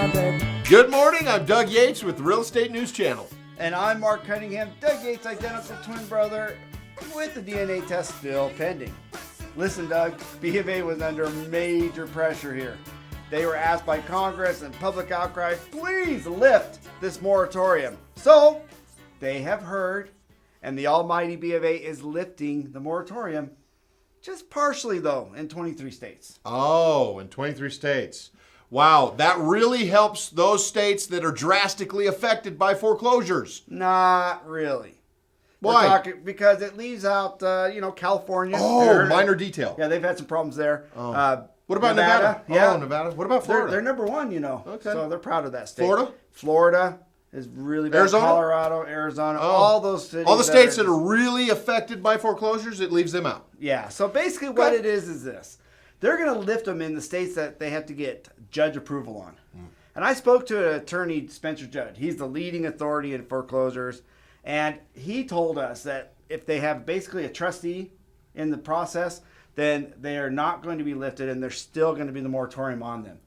on, babe. Good morning, I'm Doug Yates with the Real Estate News Channel. And I'm Mark Cunningham, Doug Yates' identical twin brother, with the DNA test still pending. Listen, Doug, B of A was under major pressure here. They were asked by Congress and public outcry, please lift this moratorium. So, they have heard, and the almighty B of A is lifting the moratorium, just partially though, in 23 states. Oh, in 23 states. Wow, that really helps those states that are drastically affected by foreclosures. Not really. Why? Because it leaves out, California. Oh, minor detail. Yeah, they've had some problems there. Oh. What about Nevada? Yeah. Oh, Nevada. What about Florida? They're number one, Okay. So they're proud of that state. Florida? Florida is really bad. Arizona? Colorado, Arizona, Oh. all those cities. All the states that are really affected by foreclosures, it leaves them out. Yeah, so basically what it is this. They're going to lift them in the states that they have to get judge approval on. And I spoke to an attorney, Spencer Judd. He's the leading authority in foreclosures. And he told us that if they have basically a trustee in the process, then they are not going to be lifted and there's still going to be the moratorium on them.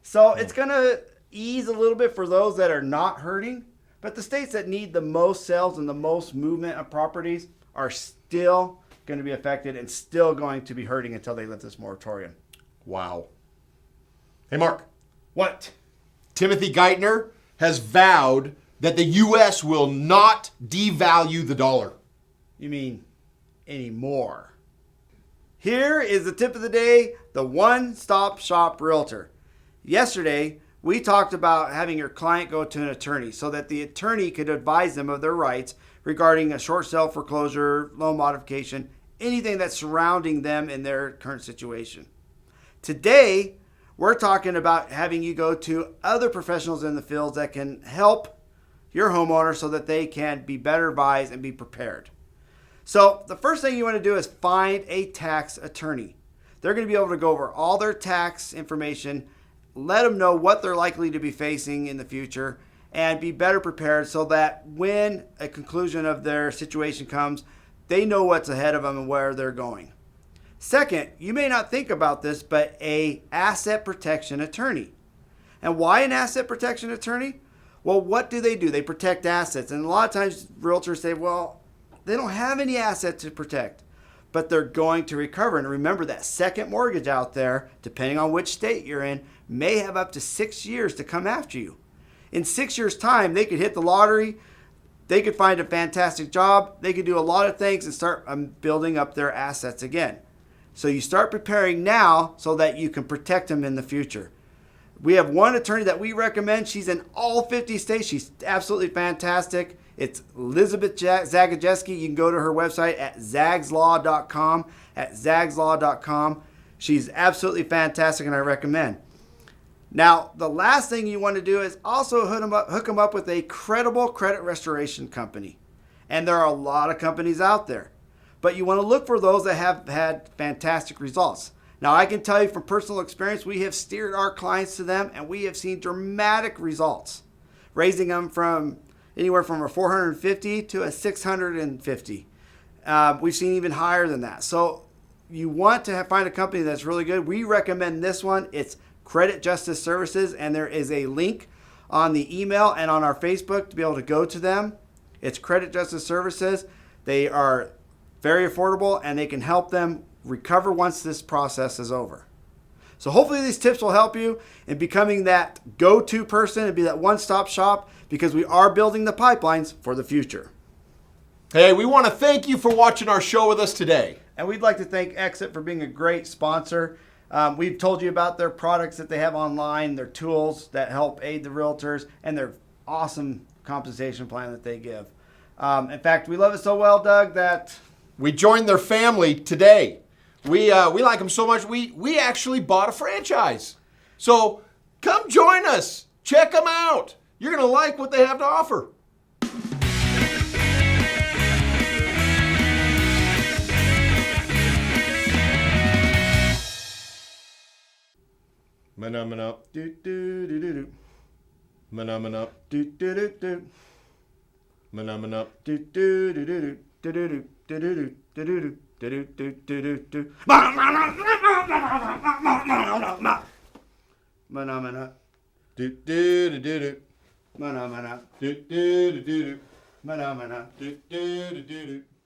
So it's going to ease a little bit for those that are not hurting. But the states that need the most sales and the most movement of properties are still going to be affected and still going to be hurting until they lift this moratorium. Wow. Hey, Mark. What? Timothy Geitner has vowed that the U.S. will not devalue the dollar. You mean anymore? Here is the tip of the day, the one-stop shop realtor. Yesterday, we talked about having your client go to an attorney so that the attorney could advise them of their rights regarding a short sale foreclosure, loan modification, anything that's surrounding them in their current situation. Today, we're talking about having you go to other professionals in the field that can help your homeowner so that they can be better advised and be prepared. So the first thing you want to do is find a tax attorney. They're going to be able to go over all their tax information, let them know what they're likely to be facing in the future, and be better prepared so that when a conclusion of their situation comes, they know what's ahead of them and where they're going. Second, you may not think about this, but an asset protection attorney. And why an asset protection attorney? Well, what do? They protect assets. And a lot of times realtors say, well, they don't have any assets to protect, but they're going to recover. And remember that second mortgage out there, depending on which state you're in, may have up to 6 years to come after you. In 6 years' time, they could hit the lottery. They could find a fantastic job. They could do a lot of things and start building up their assets again. So you start preparing now so that you can protect them in the future. We have one attorney that we recommend. She's in all 50 states. She's absolutely fantastic. It's Elizabeth Zagajeski. You can go to her website at zagslaw.com. She's absolutely fantastic and I recommend. Now, the last thing you want to do is also hook them up with a credible credit restoration company. And there are a lot of companies out there. But you want to look for those that have had fantastic results. Now, I can tell you from personal experience, we have steered our clients to them and we have seen dramatic results, raising them from anywhere from a 450 to a 650. We've seen even higher than that. So you want to find a company that's really good. We recommend this one. It's Credit Justice Services, and there is a link on the email and on our Facebook to be able to go to them. It's Credit Justice Services. They are very affordable, and they can help them recover once this process is over. So hopefully these tips will help you in becoming that go-to person and be that one-stop shop, because we are building the pipelines for the future. Hey, we want to thank you for watching our show with us today. And we'd like to thank Exit for being a great sponsor. We've told you about their products that they have online, their tools that help aid the realtors, and their awesome compensation plan that they give. In fact, we love it so well, Doug, that we joined their family today. We like them so much, we actually bought a franchise. So come join us. Check them out. You're going to like what they have to offer. Manamana. do do do do do. Manamana. Do do do do. Manamana. Do do do do do do do do do do do do do do. Manamana. Do do do do do. Mana mana. Do do do do do. Mana mana. Do do do do do.